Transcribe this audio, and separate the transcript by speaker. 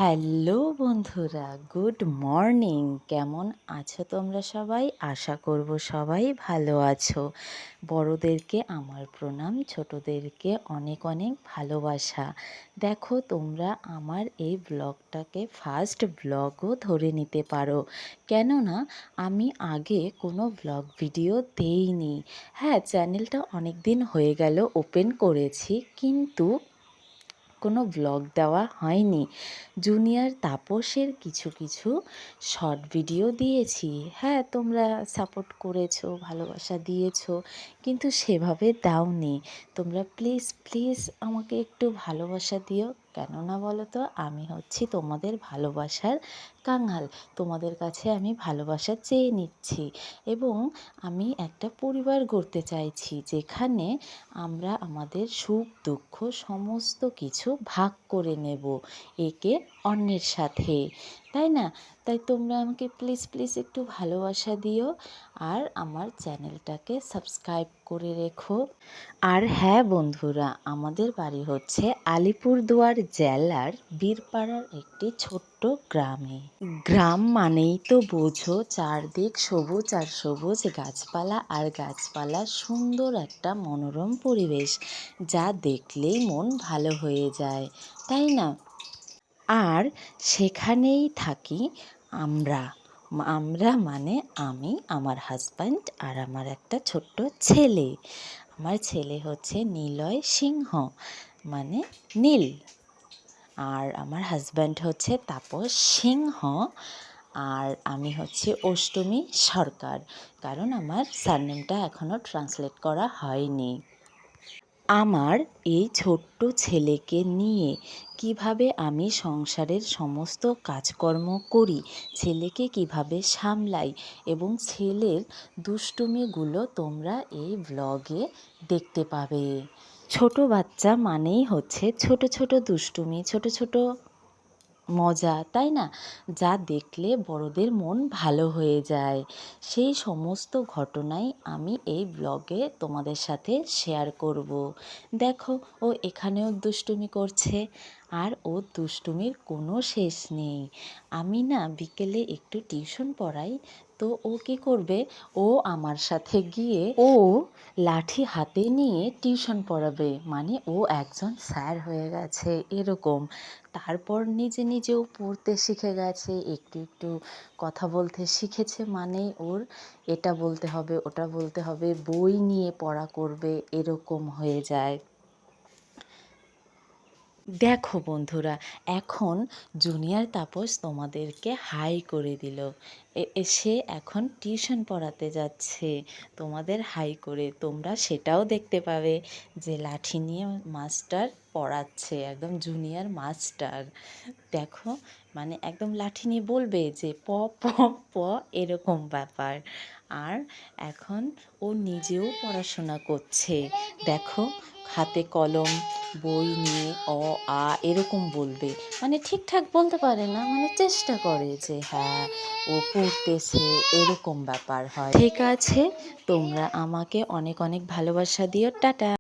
Speaker 1: Hello বন্ধুরা, good morning. কেমন আছো তোমরা সবাই? আশা করব সবাই ভালো আছো। বড়োদেরকে আমার প্রণাম, ছোটোদেরকে অনেক অনেক ভালোবাসা। দেখো, তোমরা আমার এই ব্লগটাকে ফার্স্ট ব্লগও ধরে নিতে পারো, কেননা আমি আগে কোনো ব্লগ ভিডিও দেইনি। হ্যাঁ, চ্যানেলটা অনেক দিন হয়ে গেল ওপেন করেছি, কিন্তু কোনো ব্লগ দেওয়া হয়নি। জুনিয়র তাপসের কিছু কিছু শর্ট ভিডিও দিয়েছি। হ্যাঁ, তোমরা সাপোর্ট করেছো, ভালোবাসা দিয়েছো, কিন্তু সেভাবে দাওনি। তোমরা প্লিজ প্লিজ আমাকে একটু ভালোবাসা দিও। কেননা বলো তো, আমি হচ্ছি তোমাদের ভালোবাসার কাঙাল। তোমাদের কাছে আমি ভালোবাসা চেয়ে নিচ্ছি, এবং আমি একটা পরিবার গড়তে চাইছি, যেখানে আমরা আমাদের সুখ দুঃখ সমস্ত কিছু ভাগ করে নেব একে অন্যের সাথে, তাই না? তাই তোমরা আমাকে প্লিজ প্লিজ একটু ভালোবাসা দিও, আর আমার চ্যানেলটাকে সাবস্ক্রাইব করে রেখো। আর হ্যাঁ বন্ধুরা, আমাদের বাড়ি হচ্ছে আলিপুরদুয়ার জেলার বীরপাড়ার একটি ছোট্ট গ্রামে। গ্রাম মানেই তো বোঝো, চারদিক সবুজ আর সবুজ, গাছপালা আর গাছপালা, সুন্দর একটা মনোরম পরিবেশ, যা দেখলেই মন ভালো হয়ে যায়, তাই না? আর সেখানেই থাকি আমরা। আমরা মানে আমি, আমার হাজব্যান্ড আর আমার একটা ছোট্ট ছেলে। আমার ছেলে হচ্ছে নিলয় সিংহ, মানে নীল। আর আমার হাজব্যান্ড হচ্ছে তাপস সিংহ। আর আমি হচ্ছে অষ্টমী সরকার, কারণ আমার সারনেমটা এখনও ট্রান্সলেট করা হয়নি। আমার এই ছোট্ট ছেলেকে নিয়ে কিভাবে আমি সংসারের সমস্ত কাজকর্ম করি, ছেলেকে কিভাবে সামলাই, এবং ছেলের দুষ্টুমিগুলো তোমরা এই ব্লগে দেখতে পাবে। ছোট বাচ্চা মানেই হচ্ছে ছোট ছোট দুষ্টুমি, ছোট ছোট মজা, তাই না? যা দেখলে বড়দের মন ভালো হয়ে যায়। সেই সমস্ত ঘটনাই আমি এই ব্লগে তোমাদের সাথে শেয়ার করব। দেখো, ও এখানেও দুষ্টুমি করছে, আর ও দুষ্টুমির কোনো শেষ নেই। আমি না বিকেলে একটু টিউশন পড়াই, তো ও কী করবে, ও আমার সাথে গিয়ে ও লাঠি হাতে নিয়ে টিউশন পড়াবে, মানে ও একজন স্যার হয়ে গেছে এরকম। তারপর নিজে নিজেও পড়তে শিখে গেছে, একটু একটু কথা বলতে শিখেছে, মানে ওর এটা বলতে হবে, ওটা বলতে হবে, বই নিয়ে পড়া করবে, এরকম হয়ে যায়। দেখো বন্ধুরা, এখন জুনিয়র তাপস তোমাদেরকে হাই করে দিল। সে এখন টিউশন পড়াতে যাচ্ছে তোমাদের হাই করে। তোমরা সেটাও দেখতে পাবে যে লাঠি নিয়ে মাস্টার পড়াচ্ছে, একদম জুনিয়র মাস্টার। দেখো, মানে একদম লাঠি নিয়ে বলবে যে প প প, এরকম ব্যাপার। আর এখন ও নিজেও পড়াশোনা করছে। দেখো, হাতে কলম, বই নিয়ে অ আ এরকম বলবে, মানে ঠিকঠাক বলতে পারে না, মানে চেষ্টা করে যে হ্যাঁ ও পড়তেছে, এরকম ব্যাপার হয়। ঠিক আছে, তোমরা আমাকে অনেক অনেক ভালোবাসা দিও। টাটা।